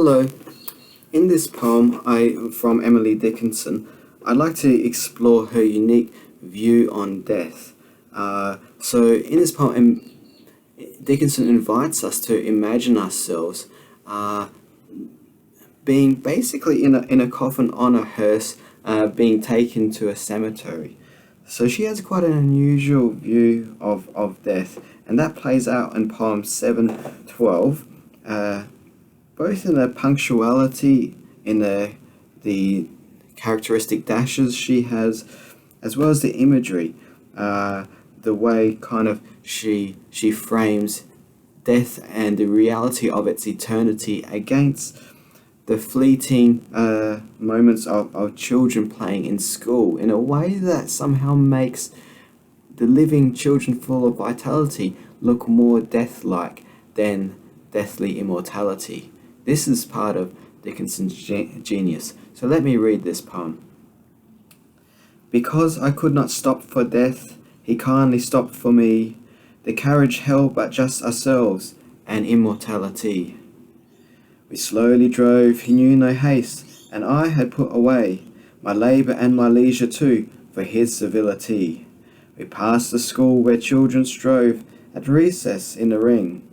Hello. In this poem from Emily Dickinson, I'd like to explore her unique view on death. So in this poem, Dickinson invites us to imagine ourselves being basically in a coffin on a hearse, being taken to a cemetery. So she has quite an unusual view of death, and that plays out in poem 7:12. Both in the punctuality, in the characteristic dashes she has, as well as the imagery, the way kind of she frames death and the reality of its eternity against the fleeting moments of children playing in school in a way that somehow makes the living children full of vitality look more death-like than deathly immortality. This is part of Dickinson's genius. So let me read this poem. Because I could not stop for death, he kindly stopped for me. The carriage held but just ourselves and immortality. We slowly drove, he knew no haste, and I had put away my labour and my leisure too for his civility. We passed the school where children strove at recess in the ring.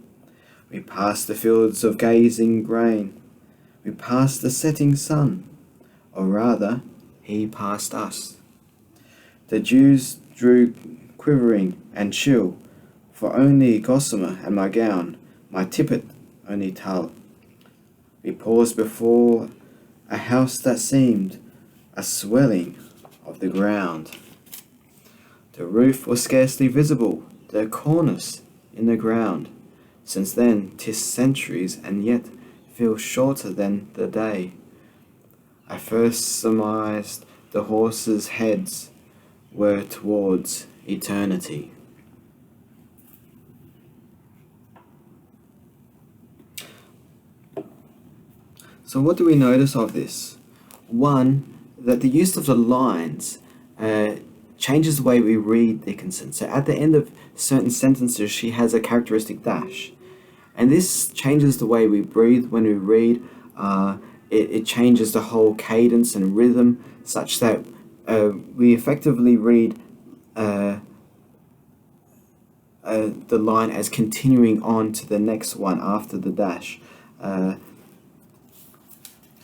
We passed the fields of gazing grain. We passed the setting sun, or rather, he passed us. The dews drew quivering and chill, for only Gossamer and my gown, my Tippet only Tulle. We paused before a house that seemed a swelling of the ground. The roof was scarcely visible, the cornice in the ground. Since then 'tis centuries, and yet feels shorter than the day. I first surmised the horses' heads were towards eternity. So what do we notice of this? One, that the use of the lines changes the way we read Dickinson. So at the end of certain sentences, she has a characteristic dash. And this changes the way we breathe when we read. It changes the whole cadence and rhythm such that we effectively read the line as continuing on to the next one after the dash.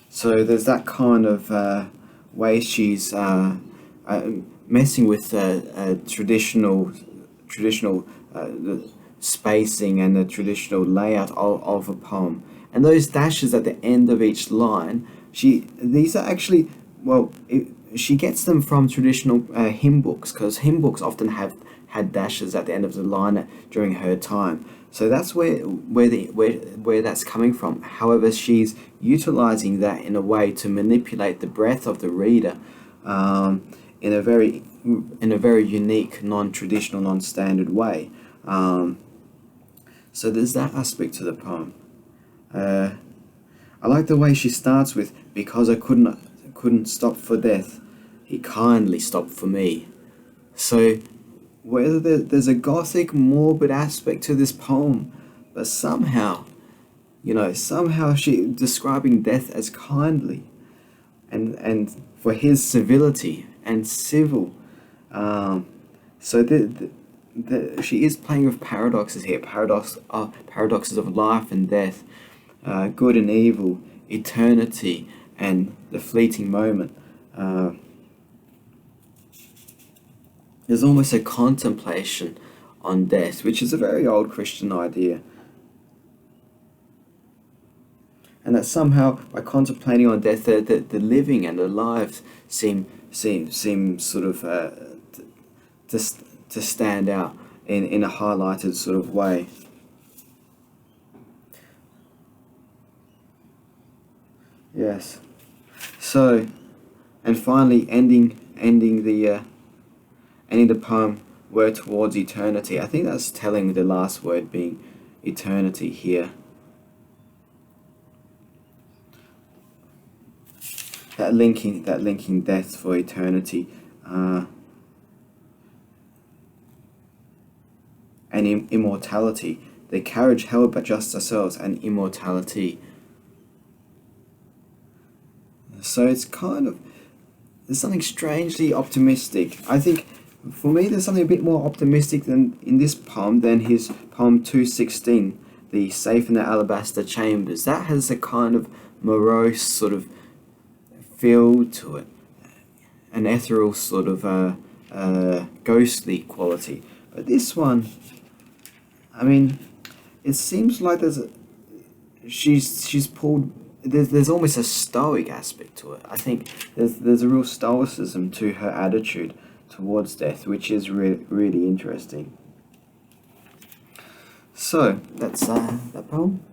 So there's that kind of way she's messing with traditional the spacing and the traditional layout of a poem. And those dashes at the end of each line, these are actually, she gets them from traditional hymn books, because hymn books often have had dashes at the end of the line during her time. So that's where that's coming from. However, she's utilizing that in a way to manipulate the breath of the reader in a very unique, non-traditional, non-standard way. So there's that aspect to the poem. I like the way she starts with, because I couldn't stop for death, he kindly stopped for me. So whether there's a gothic, morbid aspect to this poem, but somehow she describing death as kindly, and for his civility and civil. So she is playing with paradoxes here, paradoxes of life and death, good and evil, eternity, and the fleeting moment. There's almost a contemplation on death, which is a very old Christian idea. And that somehow, by contemplating on death, the living and the lives seem sort of to stand out in a highlighted sort of way. Yes. So, and finally, ending the poem, word towards eternity. I think that's telling, the last word being eternity here. That linking death for eternity, and immortality. The carriage held but just ourselves, and immortality. So it's kind of, there's something strangely optimistic. I think for me there's something a bit more optimistic than in this poem than his poem 216, The Safe in the Alabaster Chambers. That has a kind of morose sort of feel to it, an ethereal sort of ghostly quality. But this one, I mean, it seems like she's pulled. There's almost a stoic aspect to it. I think there's a real stoicism to her attitude towards death, which is really interesting. So that's that poem.